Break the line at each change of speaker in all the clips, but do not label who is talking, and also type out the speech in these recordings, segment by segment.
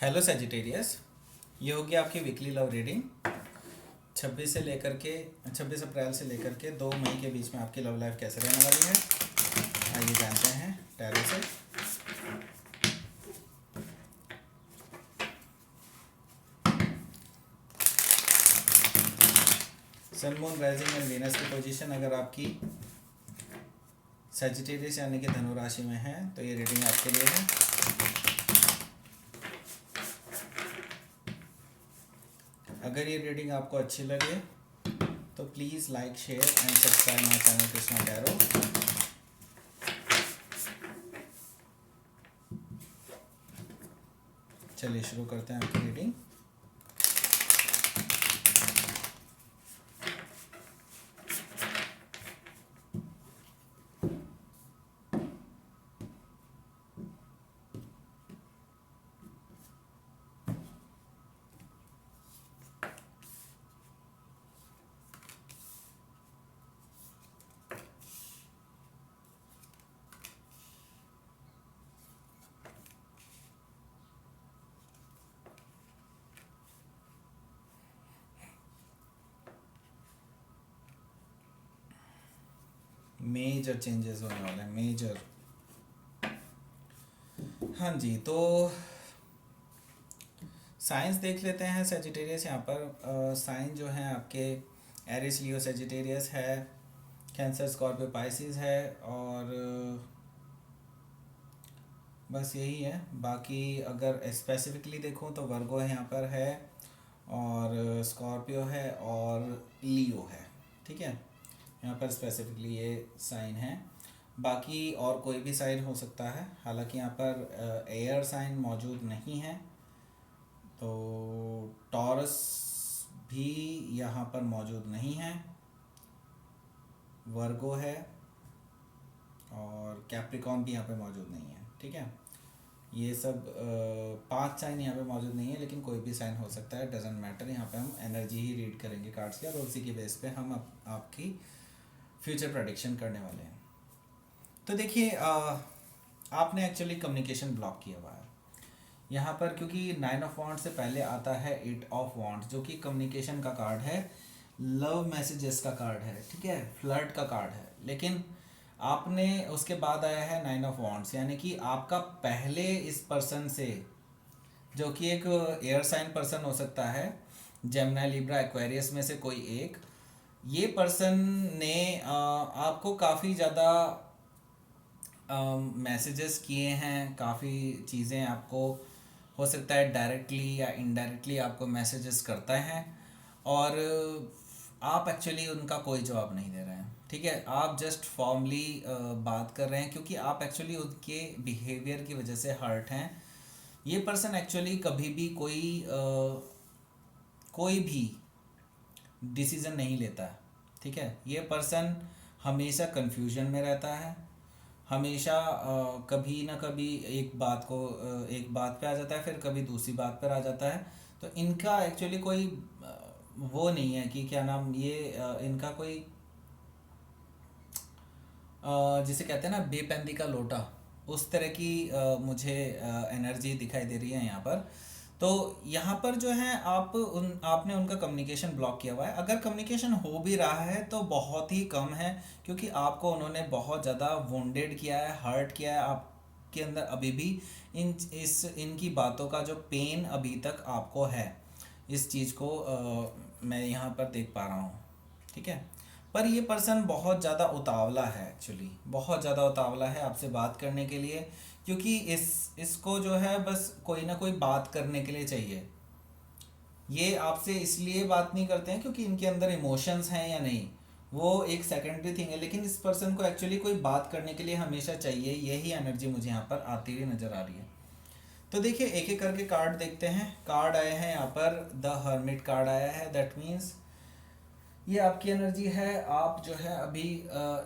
Hello Sagittarius, ये होगी आपकी वीकली लव रीडिंग 26 अप्रैल से लेकर के 2 मई के बीच में आपकी लव लाइफ कैसे रहने वाली है। आइए जानते हैं टैरो से। सन, मून, राइजिंग एंड वीनस की पोजीशन अगर आपकी सेजिटेरियस यानी कि धनु राशि में है तो ये रीडिंग आपके लिए है। अगर ये रीडिंग आपको अच्छी लगे तो please like, share and subscribe my channel Krishna tarot. चलिए शुरू करते हैं आपकी रीडिंग। मेजर चेंजेस होने वाले हैं, मेजर। हाँ जी, तो साइंस देख लेते हैं सेजिटेरियस। यहाँ पर साइन जो है आपके एरिस, लियो, सेजिटेरियस है, कैंसर, स्कॉर्पियो, पाइसिस है और बस यही है। बाकी अगर स्पेसिफिकली देखूँ तो वर्गो यहाँ पर है और स्कॉर्पियो है और लियो है। ठीक है, यहाँ पर स्पेसिफिकली ये साइन है। बाकी और कोई भी साइन हो सकता है, हालांकि यहाँ पर एयर साइन मौजूद नहीं है। तो टॉरस भी यहाँ पर मौजूद नहीं है, वर्गो है और कैप्रिकॉन भी यहाँ पे मौजूद नहीं है। ठीक है, ये सब 5 साइन यहाँ पे मौजूद नहीं है, लेकिन कोई भी साइन हो सकता है, डजेंट मैटर। यहाँ पे हम एनर्जी ही रीड करेंगे कार्ड्स की और उसी के बेस पे हम आपकी फ्यूचर प्रेडिक्शन करने वाले हैं। तो देखिए, आपने एक्चुअली कम्युनिकेशन ब्लॉक किया हुआ है यहाँ पर, क्योंकि 9 ऑफ वॉन्ड्स से पहले आता है 8 ऑफ वॉन्ड्स, जो कि कम्युनिकेशन का कार्ड है, लव मैसेजेस का कार्ड है, ठीक है, फ्लर्ट का कार्ड है। लेकिन आपने उसके बाद आया है 9 ऑफ वॉन्ड्स, यानी कि आपका पहले इस पर्सन से, जो कि एक एयर साइन पर्सन हो सकता है, जेमिनी, लिब्रा, एक्वेरियस में से कोई एक, ये पर्सन ने आपको काफ़ी ज़्यादा मैसेजेस किए हैं, काफ़ी चीज़ें आपको हो सकता है डायरेक्टली या इनडायरेक्टली आपको मैसेजेस करता है और आप एक्चुअली उनका कोई जवाब नहीं दे रहे हैं। ठीक है, आप जस्ट फॉर्मली बात कर रहे हैं, क्योंकि आप एक्चुअली उनके बिहेवियर की वजह से हर्ट हैं। ये पर्सन एक्चुअली कभी भी कोई भी डिसीज़न नहीं लेता है। ठीक है, ये पर्सन हमेशा कन्फ्यूजन में रहता है, हमेशा कभी ना कभी एक बात पे आ जाता है, फिर कभी दूसरी बात पर आ जाता है। तो इनका एक्चुअली कोई वो नहीं है कि क्या नाम, ये इनका कोई जिसे कहते हैं ना बेपैंदी का लोटा, उस तरह की मुझे एनर्जी दिखाई दे रही है यहाँ पर। तो यहाँ पर जो है आपने उनका कम्युनिकेशन ब्लॉक किया हुआ है। अगर कम्युनिकेशन हो भी रहा है तो बहुत ही कम है, क्योंकि आपको उन्होंने बहुत ज़्यादा वुंडेड किया है, हर्ट किया है। आपके अंदर अभी भी इनकी बातों का जो पेन अभी तक आपको है, इस चीज़ को मैं यहाँ पर देख पा रहा हूँ। ठीक है, पर ये पर्सन बहुत ज़्यादा उतावला है, एक्चुअली बहुत ज़्यादा उतावला है आपसे बात करने के लिए, क्योंकि इसको जो है बस कोई ना कोई बात करने के लिए चाहिए। ये आपसे इसलिए बात नहीं करते हैं क्योंकि इनके अंदर इमोशंस हैं या नहीं, वो एक सेकेंडरी थिंग है, लेकिन इस पर्सन को एक्चुअली कोई बात करने के लिए हमेशा चाहिए। यही एनर्जी मुझे यहाँ पर आती हुई नज़र आ रही है। तो देखिए, एक एक करके कार्ड देखते हैं। कार्ड आए हैं यहाँ पर, द हर्मिट कार्ड आया है। दैट मीन्स ये आपकी एनर्जी है। आप जो है अभी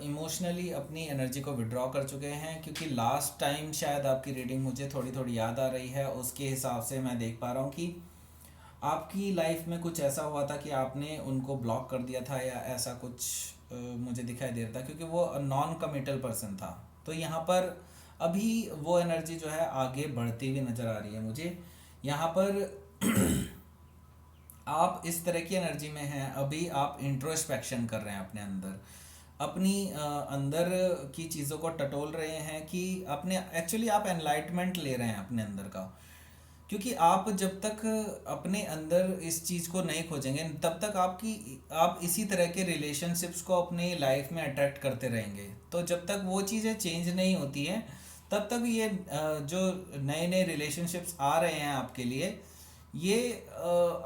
इमोशनली अपनी एनर्जी को विड्रॉ कर चुके हैं, क्योंकि लास्ट टाइम शायद आपकी रीडिंग मुझे थोड़ी थोड़ी याद आ रही है, उसके हिसाब से मैं देख पा रहा हूँ कि आपकी लाइफ में कुछ ऐसा हुआ था कि आपने उनको ब्लॉक कर दिया था, या ऐसा कुछ मुझे दिखाई दे रहा था, क्योंकि वो नॉन कमिटल पर्सन था। तो यहाँ पर अभी वो एनर्जी जो है आगे बढ़ती हुई नज़र आ रही है मुझे, यहाँ पर आप इस तरह की एनर्जी में हैं, अभी आप इंट्रोस्पेक्शन कर रहे हैं अपने अंदर, अपनी अंदर की चीज़ों को टटोल रहे हैं कि अपने एक्चुअली आप एनलाइटमेंट ले रहे हैं अपने अंदर का। क्योंकि आप जब तक अपने अंदर इस चीज़ को नहीं खोजेंगे तब तक आप इसी तरह के रिलेशनशिप्स को अपनी लाइफ में अट्रैक्ट करते रहेंगे। तो जब तक वो चीज़ें चेंज नहीं होती हैं तब तक ये जो नए नए रिलेशनशिप्स आ रहे हैं आपके लिए, ये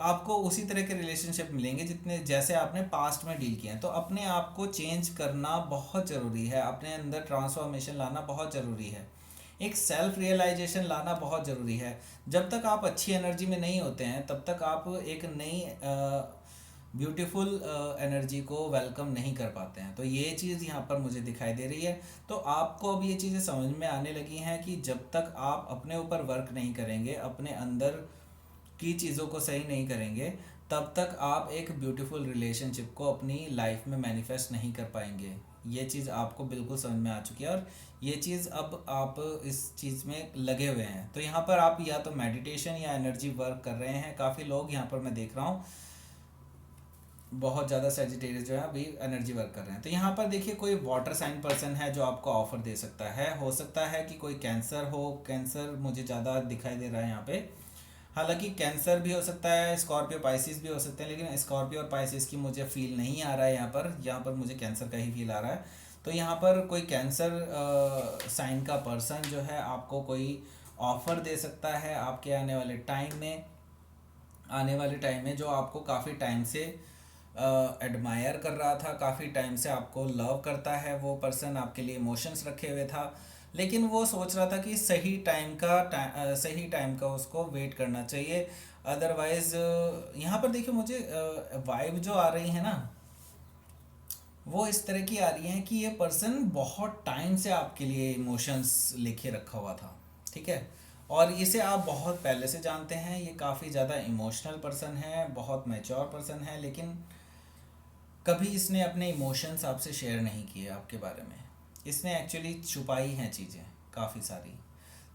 आपको उसी तरह के रिलेशनशिप मिलेंगे जितने जैसे आपने पास्ट में डील किए हैं। तो अपने आप को चेंज करना बहुत ज़रूरी है, अपने अंदर ट्रांसफॉर्मेशन लाना बहुत ज़रूरी है, एक सेल्फ रियलाइजेशन लाना बहुत ज़रूरी है। जब तक आप अच्छी एनर्जी में नहीं होते हैं तब तक आप एक नई ब्यूटीफुल एनर्जी को वेलकम नहीं कर पाते हैं। तो ये चीज़ यहाँ पर मुझे दिखाई दे रही है। तो आपको अब ये चीज़ें समझ में आने लगी हैं कि जब तक आप अपने ऊपर वर्क नहीं करेंगे, अपने अंदर की चीज़ों को सही नहीं करेंगे, तब तक आप एक ब्यूटीफुल रिलेशनशिप को अपनी लाइफ में मैनिफेस्ट नहीं कर पाएंगे। ये चीज़ आपको बिल्कुल समझ में आ चुकी है और ये चीज़ अब आप इस चीज़ में लगे हुए हैं। तो यहाँ पर आप या तो मेडिटेशन या एनर्जी वर्क कर रहे हैं। काफ़ी लोग यहाँ पर मैं देख रहा हूँ, बहुत ज़्यादा सेजिटेरियस जो है अभी एनर्जी वर्क कर रहे हैं। तो यहाँ पर देखिए कोई वाटर साइन पर्सन है जो आपको ऑफर दे सकता है। हो सकता है कि कोई कैंसर हो, कैंसर मुझे ज़्यादा दिखाई दे रहा है यहाँ पे। हालांकि कैंसर भी हो सकता है, स्कॉर्पियो पाइसिस भी हो सकते हैं, लेकिन स्कॉर्पियो और पाइसिस की मुझे फील नहीं आ रहा है यहाँ पर मुझे कैंसर का ही फील आ रहा है। तो यहाँ पर कोई कैंसर साइन का पर्सन जो है आपको कोई ऑफ़र दे सकता है आपके आने वाले टाइम में जो आपको काफ़ी टाइम से एडमायर कर रहा था, काफ़ी टाइम से आपको लव करता है वो पर्सन, आपके लिए इमोशंस रखे हुए था, लेकिन वो सोच रहा था कि सही टाइम का उसको वेट करना चाहिए। अदरवाइज़ यहाँ पर देखिए मुझे वाइब जो आ रही है ना, वो इस तरह की आ रही है कि ये पर्सन बहुत टाइम से आपके लिए इमोशंस लेके रखा हुआ था, ठीक है। और इसे आप बहुत पहले से जानते हैं, ये काफ़ी ज़्यादा इमोशनल पर्सन है, बहुत मैच्योर पर्सन है, लेकिन कभी इसने अपने इमोशंस आपसे शेयर नहीं किए आपके बारे में। इसने एक्चुअली छुपाई हैं चीज़ें काफ़ी सारी।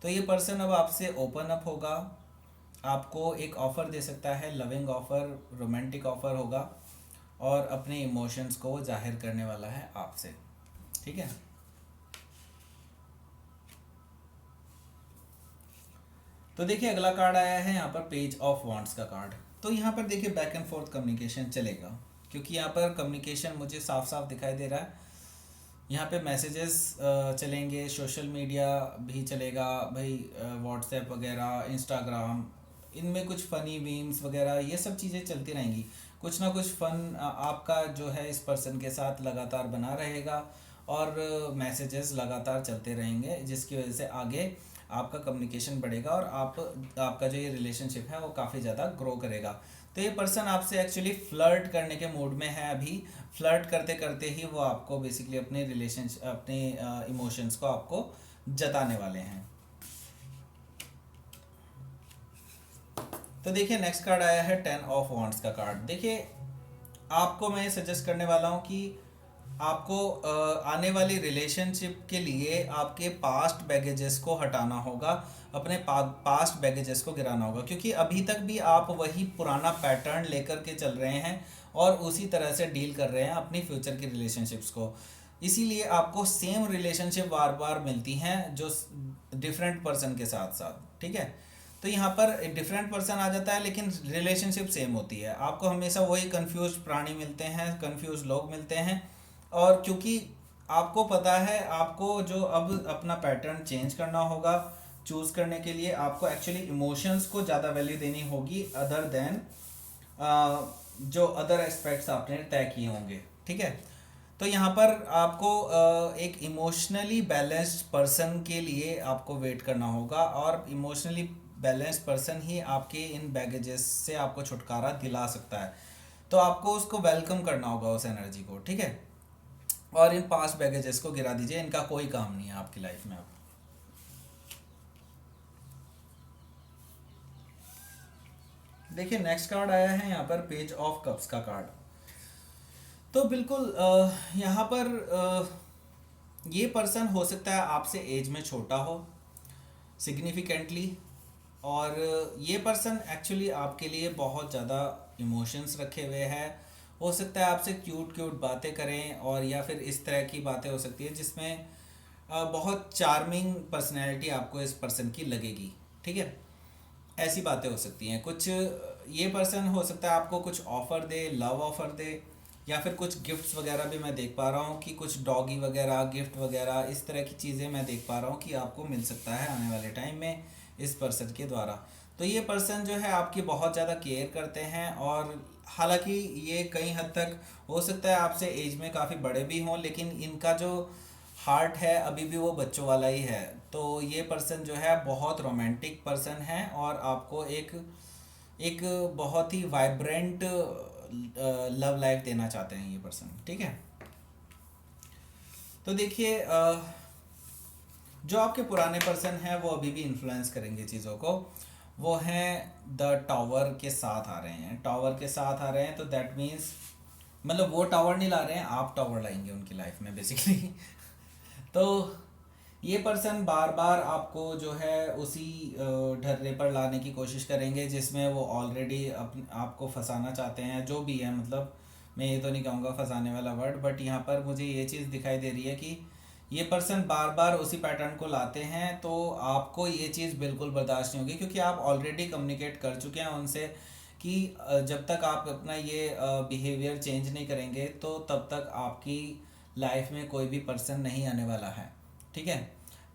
तो ये पर्सन अब आपसे ओपन अप होगा, आपको एक ऑफ़र दे सकता है, लविंग ऑफ़र, रोमांटिक ऑफ़र होगा, और अपने इमोशंस को वो जाहिर करने वाला है आपसे, ठीक है। तो देखिए अगला कार्ड आया है यहाँ पर पेज ऑफ वॉन्ड्स का कार्ड। तो यहाँ पर देखिए बैक एंड फोर्थ कम्युनिकेशन चलेगा, क्योंकि यहाँ पर कम्युनिकेशन मुझे साफ साफ दिखाई दे रहा है। यहाँ पे मैसेजेस चलेंगे, सोशल मीडिया भी चलेगा भाई, व्हाट्सएप वगैरह, इंस्टाग्राम, इनमें कुछ फ़नी मीम्स वगैरह ये सब चीज़ें चलती रहेंगी। कुछ ना कुछ फ़न आपका जो है इस पर्सन के साथ लगातार बना रहेगा और मैसेजेस लगातार चलते रहेंगे, जिसकी वजह से आगे आपका कम्युनिकेशन बढ़ेगा और आपका जो ये रिलेशनशिप है वो काफ़ी ज़्यादा ग्रो करेगा। तो ये पर्सन आपसे एक्चुअली फ्लर्ट करने के मूड में है अभी। फ्लर्ट करते करते ही वो आपको बेसिकली अपने इमोशंस को आपको जताने वाले हैं। तो देखिए नेक्स्ट कार्ड आया है 10 ऑफ वॉन्ड्स का कार्ड। देखिए आपको मैं सजेस्ट करने वाला हूँ कि आपको आने वाली रिलेशनशिप के लिए आपके पास्ट बैगेजेस को हटाना होगा, अपने पास्ट बैगेजेस को गिराना होगा, क्योंकि अभी तक भी आप वही पुराना पैटर्न लेकर के चल रहे हैं और उसी तरह से डील कर रहे हैं अपनी फ्यूचर की रिलेशनशिप्स को। इसीलिए आपको सेम रिलेशनशिप बार बार मिलती हैं जो डिफरेंट पर्सन के साथ साथ, ठीक है। तो यहाँ पर डिफरेंट पर्सन आ जाता है लेकिन रिलेशनशिप सेम होती है। आपको हमेशा वही कंफ्यूज प्राणी मिलते हैं, कंफ्यूज लोग मिलते हैं। और क्योंकि आपको पता है आपको जो अब अपना पैटर्न चेंज करना होगा, चूज़ करने के लिए आपको एक्चुअली इमोशंस को ज़्यादा वैल्यू देनी होगी अदर देन जो अदर एस्पेक्ट्स आपने तय किए होंगे, ठीक है। तो यहाँ पर आपको एक इमोशनली बैलेंस्ड पर्सन के लिए आपको वेट करना होगा और इमोशनली बैलेंस्ड पर्सन ही आपके इन बैगेजेस से आपको छुटकारा दिला सकता है। तो आपको उसको वेलकम करना होगा उस एनर्जी को, ठीक है। और इन पास्ट बैगेजेस को गिरा दीजिए, इनका कोई काम नहीं है आपकी लाइफ में अब। देखिए नेक्स्ट कार्ड आया है यहाँ पर पेज ऑफ कप्स का कार्ड। तो बिल्कुल यहाँ पर ये पर्सन हो सकता है आपसे एज में छोटा हो सिग्निफिकेंटली, और ये पर्सन एक्चुअली आपके लिए बहुत ज़्यादा इमोशंस रखे हुए हैं। हो सकता है आपसे क्यूट क्यूट बातें करें, और या फिर इस तरह की बातें हो सकती है जिसमें बहुत चार्मिंग पर्सनैलिटी आपको इस पर्सन की लगेगी। ठीक है, ऐसी बातें हो सकती हैं कुछ। ये पर्सन हो सकता है आपको कुछ ऑफ़र दे, लव ऑफ़र दे, या फिर कुछ गिफ्ट्स वगैरह भी मैं देख पा रहा हूँ कि कुछ डॉगी वगैरह गिफ्ट वगैरह इस तरह की चीज़ें मैं देख पा रहा हूँ कि आपको मिल सकता है आने वाले टाइम में इस पर्सन के द्वारा। तो ये पर्सन जो है आपकी बहुत ज़्यादा केयर करते हैं, और हालांकि ये कई हद तक हो सकता है आपसे एज में काफ़ी बड़े भी हों, लेकिन इनका जो हार्ट है अभी भी वो बच्चों वाला ही है। तो ये पर्सन जो है बहुत रोमांटिक पर्सन है, और आपको एक एक बहुत ही वाइब्रेंट लव लाइफ देना चाहते हैं ये पर्सन। ठीक है, तो देखिए जो आपके पुराने पर्सन हैं वो अभी भी इन्फ्लुएंस करेंगे चीज़ों को। वो हैं द टावर के साथ आ रहे हैं, टावर के साथ आ रहे हैं, तो दैट मीन्स मतलब वो टावर नहीं ला रहे हैं, आप टावर लाएंगे उनकी लाइफ में बेसिकली। तो ये पर्सन बार बार आपको जो है उसी ढर्रे पर लाने की कोशिश करेंगे जिसमें वो ऑलरेडी आपको फंसाना चाहते हैं, जो भी है। मतलब मैं ये तो नहीं कहूँगा फंसाने वाला वर्ड, बट यहाँ पर मुझे ये चीज़ दिखाई दे रही है कि ये पर्सन बार बार उसी पैटर्न को लाते हैं। तो आपको ये चीज़ बिल्कुल बर्दाश्त नहीं होगी, क्योंकि आप ऑलरेडी कम्युनिकेट कर चुके हैं उनसे कि जब तक आप अपना ये बिहेवियर चेंज नहीं करेंगे तो तब तक आपकी लाइफ में कोई भी पर्सन नहीं आने वाला है। ठीक है,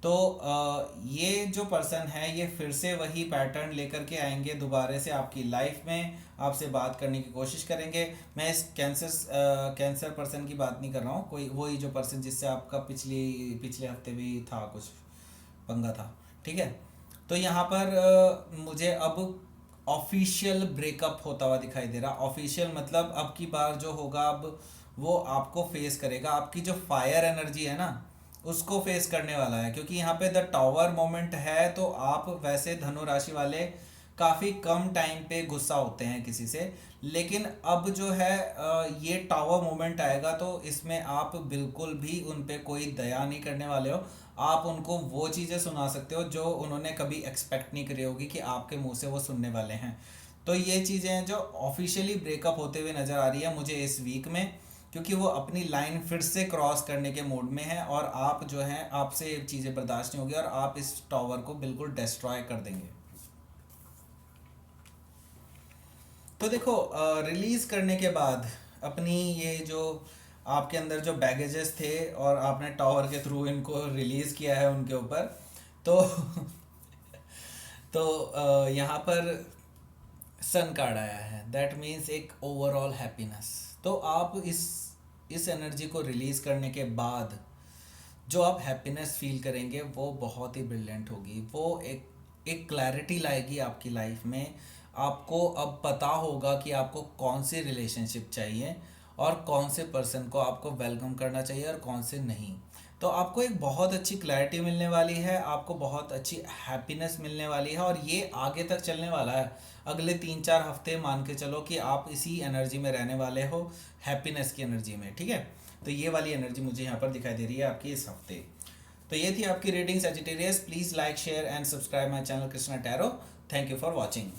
तो ये जो पर्सन है ये फिर से वही पैटर्न लेकर के आएंगे दोबारा से आपकी लाइफ में, आपसे बात करने की कोशिश करेंगे। मैं इस कैंसर पर्सन की बात नहीं कर रहा हूँ, कोई वही जो पर्सन जिससे आपका पिछले हफ्ते भी था कुछ पंगा था। ठीक है, तो यहाँ पर मुझे अब ऑफिशियल ब्रेकअप होता हुआ दिखाई दे रहा। ऑफिशियल मतलब अब की बार जो होगा, अब वो आपको फेस करेगा, आपकी जो फायर एनर्जी है ना उसको फेस करने वाला है। क्योंकि यहाँ पे द टावर मोमेंट है, तो आप वैसे धनु राशि वाले काफ़ी कम टाइम पे गुस्सा होते हैं किसी से, लेकिन अब जो है ये टावर मोमेंट आएगा तो इसमें आप बिल्कुल भी उन पे कोई दया नहीं करने वाले हो। आप उनको वो चीज़ें सुना सकते हो जो उन्होंने कभी एक्सपेक्ट नहीं करी होगी कि आपके मुंह से वो सुनने वाले हैं। तो ये चीज़ें हैं जो ऑफिशियली ब्रेकअप होते हुए नज़र आ रही है मुझे इस वीक में, क्योंकि वो अपनी लाइन फिर से क्रॉस करने के मूड में है, और आप जो है आपसे ये चीज़ें बर्दाश्त नहीं होगी और आप इस टावर को बिल्कुल डिस्ट्रॉय कर देंगे। तो देखो रिलीज़ करने के बाद अपनी ये जो आपके अंदर जो बैगेजेस थे और आपने टावर के थ्रू इनको रिलीज़ किया है उनके ऊपर, तो तो यहाँ पर सन कार्ड आया है, दैट मीन्स एक ओवरऑल हैप्पीनेस। तो आप इस एनर्जी को रिलीज़ करने के बाद जो आप हैप्पीनेस फील करेंगे वो बहुत ही ब्रिलियंट होगी। वो एक क्लैरिटी लाएगी आपकी लाइफ में। आपको अब पता होगा कि आपको कौन सी रिलेशनशिप चाहिए और कौन से पर्सन को आपको वेलकम करना चाहिए और कौन से नहीं। तो आपको एक बहुत अच्छी क्लैरिटी मिलने वाली है, आपको बहुत अच्छी हैप्पीनेस मिलने वाली है, और ये आगे तक चलने वाला है। अगले 3-4 हफ्ते मान के चलो कि आप इसी एनर्जी में रहने वाले हो, हैप्पीनेस की एनर्जी में। ठीक है, तो ये वाली एनर्जी मुझे यहाँ पर दिखाई दे रही है आपकी इस हफ्ते। तो ये थी आपकी reading Sagittarius. Please like share and subscribe my channel Krishna tarot. Thank you for watching.